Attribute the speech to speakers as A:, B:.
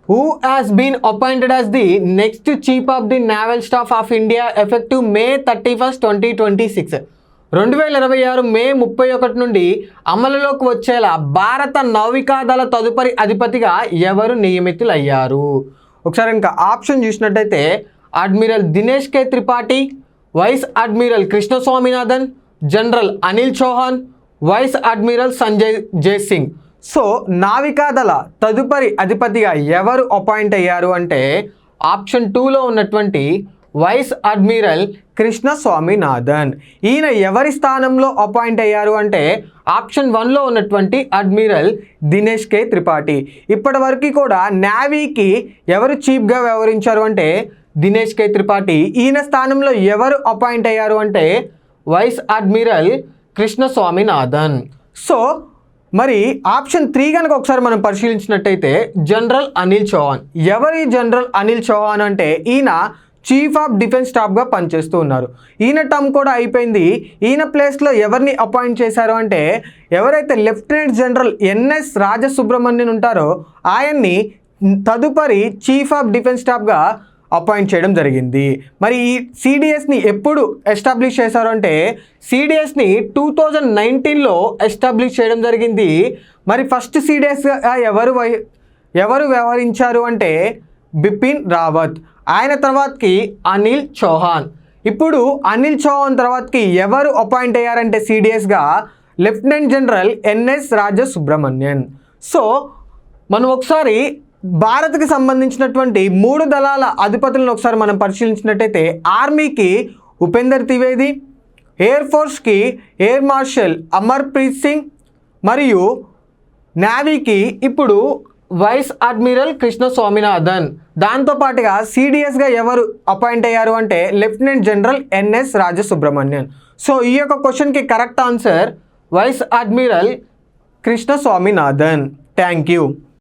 A: Who has been appointed as the next chief of the naval staff of India effective May 31, 2026. 2026 May 31 నుండి అమలులోకి వచ్చేలా భారత నౌకాదళ తదుపరి అధిపతిగా ఎవరు నియమితులయ్యారు? ఒకసారి ఇంకా ఆప్షన్ చూసినట్టయితే admiral Dinesh K Tripathi, vice admiral Krishna Swaminathan, general Anil Chauhan, vice admiral Sanjay Jaisingh. So నావికాదళ తదుపరి అధిపతిగా ఎవరు అపాయింట్ అయ్యారు అంటే ఆప్షన్ 2లో ఉన్నటువంటి వైస్ అడ్మిరల్ కృష్ణ స్వామినాథన్. ఈయన ఎవరి స్థానంలో అపాయింట్ అయ్యారు అంటే ఆప్షన్ 1లో ఉన్నటువంటి అడ్మిరల్ దినేష్ కే త్రిపాఠి. ఇప్పటి వరకు కూడా నేవీకి ఎవరు చీఫ్గా వ్యవహరించారు అంటే దినేష్ కే త్రిపాఠి. ఈయన స్థానంలో ఎవరు అపాయింట్ అయ్యారు అంటే vice admiral Krishna Swaminathan. So మరి ఆప్షన్ 3 కనుక ఒకసారి మనం పరిశీలించినట్టయితే జనరల్ అనిల్ చౌహాన్. ఎవరి జనరల్ అనిల్ చౌహాన్ అంటే ఈయన చీఫ్ ఆఫ్ డిఫెన్స్ స్టాఫ్గా పనిచేస్తూ ఉన్నారు. ఈయన టర్మ్ కూడా అయిపోయింది. ఈయన ప్లేస్లో ఎవరిని అపాయింట్ చేశారు అంటే ఎవరైతే లెఫ్టినెంట్ జనరల్ ఎన్ఎస్ రాజసుబ్రహ్మణ్యన్ ఉంటారో ఆయన్ని తదుపరి చీఫ్ ఆఫ్ డిఫెన్స్ స్టాఫ్గా అపాయింట్ చేయడం జరిగింది. మరి ఈ సిడిఎస్ని ఎప్పుడు ఎస్టాబ్లిష్ చేశారు అంటే సిడిఎస్ని 2019లో ఎస్టాబ్లిష్ చేయడం జరిగింది. మరి ఫస్ట్ సిడిఎస్గా ఎవరు వ్యవహరించారు అంటే బిపిన్ రావత్. ఆయన తర్వాతకి అనిల్ చౌహాన్. ఇప్పుడు అనిల్ చౌహాన్ తర్వాతకి ఎవరు అపాయింట్ అయ్యారంటే సిడిఎస్గా lieutenant general NS Rajasubramanian. So మనం ఒకసారి భారత్కి సంబంధించినటువంటి 3 దళాల అధిపతులను ఒకసారి మనం పరిశీలించినట్టయితే ఆర్మీకి ఉపేందర్ ద్వివేది, ఎయిర్ ఫోర్స్కి ఎయిర్ మార్షల్ అమర్ప్రీత్ సింగ్ మరియు నేవీకి ఇప్పుడు వైస్ అడ్మిరల్ కృష్ణ స్వామినాథన్. దాంతోపాటుగా సిడిఎస్గా ఎవరు అపాయింట్ అయ్యారు అంటే lieutenant general NS Rajasubramanian. So ఈ యొక్క క్వశ్చన్కి correct answer vice admiral Krishna Swaminathan. Thank you.